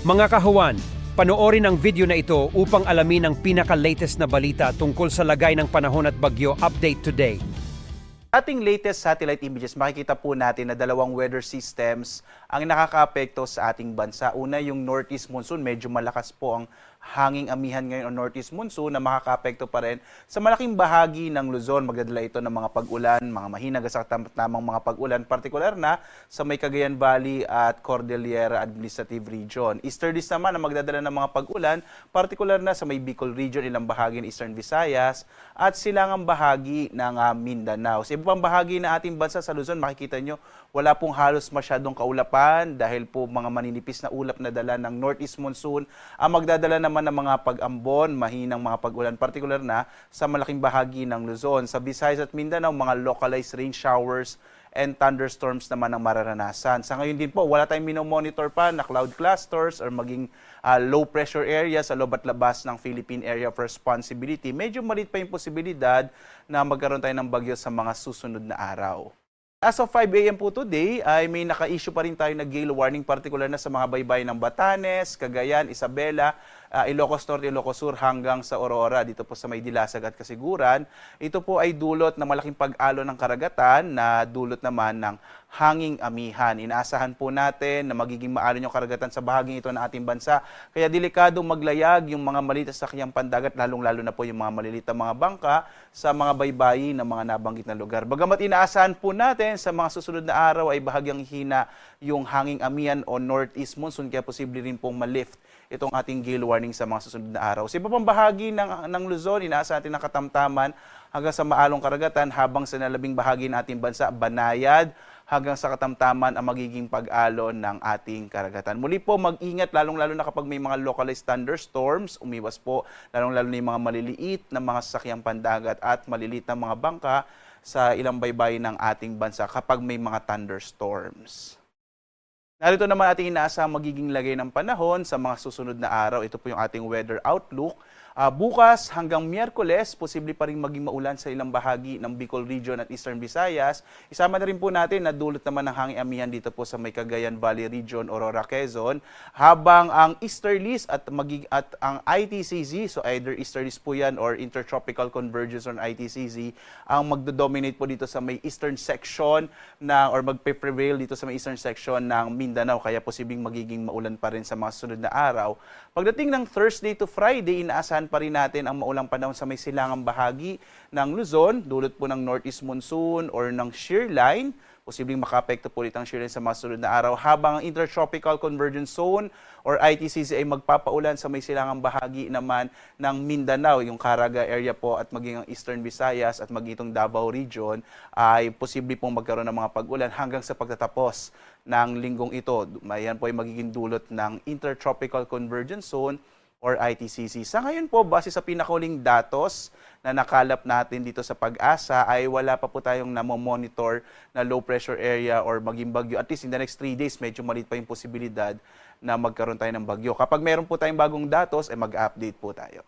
Mga kahuwan, panoorin ang video na ito upang alamin ang pinaka-latest na balita tungkol sa lagay ng panahon at bagyo update today. Ating latest satellite images, makikita po natin na dalawang weather systems ang nakakaapekto sa ating bansa. Una, yung northeast monsoon, medyo malakas po ang hanging amihan ngayon o northeast monsoon na makakaapekto pa rin sa malaking bahagi ng Luzon. Magdadala ito ng mga pag-ulan, mga mahinag sa tamang mga pag-ulan, partikular na sa may Cagayan Valley at Cordillera Administrative Region. Easterlies naman ang magdadala ng mga pag-ulan, partikular na sa may Bicol Region, ilang bahagi ng Eastern Visayas at silangang bahagi ng Mindanao. Sa ibang bahagi na ating bansa sa Luzon, makikita nyo, wala pong halos masyadong kaulapan dahil po mga maninipis na ulap na dala ng northeast monsoon ang magdadala naman ng mga pag-ambon, mahinang mga pag-ulan, partikular na sa malaking bahagi ng Luzon. Sa Visayas at Mindanao, mga localized rain showers and thunderstorms naman ang mararanasan. Sa ngayon din po, wala tayong minomonitor pa na cloud clusters or maging low pressure area sa loob at labas ng Philippine Area of Responsibility. Medyo maliit pa yung posibilidad na magkaroon tayo ng bagyo sa mga susunod na araw. As of 5 a.m. po today, ay may naka-issue pa rin tayo na gale warning, particular na sa mga baybayin ng Batanes, Cagayan, Isabela, Ilocos Norte, Ilocos Sur hanggang sa Aurora, dito po sa may Dilasag at Kasiguran. Ito po ay dulot ng malaking pag-alo ng karagatan na dulot naman ng hanging amihan. Inaasahan po natin na magiging maalon yung karagatan sa bahaging ito ng ating bansa. Kaya delikadong maglayag yung mga maliit sa sakyang pandagat, lalong-lalo na po yung mga maliliit na mga bangka sa mga baybayin ng mga nabanggit na lugar. Bagamat inaasahan po natin sa mga susunod na araw ay bahagyang hina yung hanging amihan o northeast monsoon, kaya posible rin pong malift itong ating gale warning sa mga susunod na araw. Sa iba pang bahagi ng Luzon, inaasahan natin ng katamtaman hanggang sa maalong karagatan, habang sa nalabing bahagi ng ating bansa, banayad hanggang sa katamtaman ang magiging pag-alon ng ating karagatan. Muli po, mag-ingat, lalong-lalo na kapag may mga localized thunderstorms. Umiwas po, lalong-lalo na yung mga maliliit na mga sasakyang pandagat at maliliit na mga bangka sa ilang baybayin ng ating bansa kapag may mga thunderstorms. Narito naman ating inaasahang magiging lagay ng panahon sa mga susunod na araw. Ito po yung ating weather outlook. Bukas hanggang Miyerkules, posible pa rin maging maulan sa ilang bahagi ng Bicol Region at Eastern Visayas. Isama na rin po natin na dulot naman ng hanging amihan dito po sa may Cagayan Valley Region, Aurora, Quezon. Habang ang easterlies at ang ITCZ, so either easterlies po yan or intertropical convergence on ITCZ, ang magdo-dominate po dito sa may eastern section or magpe-prevail dito sa may eastern section ng Mindanao. Kaya posibleng magiging maulan pa rin sa mga sunod na araw. Pagdating ng Thursday to Friday, inaasahan pa rin natin ang maulang panahon sa may silangang bahagi ng Luzon, dulot po ng northeast monsoon or ng shear line. Posibleng makaapekto po ulit ang shear line sa mga sunod na araw, habang ang intertropical convergence zone or ITCZ ay magpapaulan sa may silangang bahagi naman ng Mindanao, yung Caraga area po at maging ang Eastern Visayas at maging itong Davao Region ay posible pong magkaroon ng mga pag-ulan hanggang sa pagtatapos ng linggong ito. Yan po ay magiging dulot ng intertropical convergence zone or ITCZ. Sa ngayon po, base sa pinakahuling datos na nakalap natin dito sa Pag-asa, ay wala pa po tayong namomonitor na low pressure area or maging bagyo. At least in the next 3 days, medyo maliit pa yung posibilidad na magkaroon tayo ng bagyo. Kapag meron po tayong bagong datos, ay mag-update po tayo.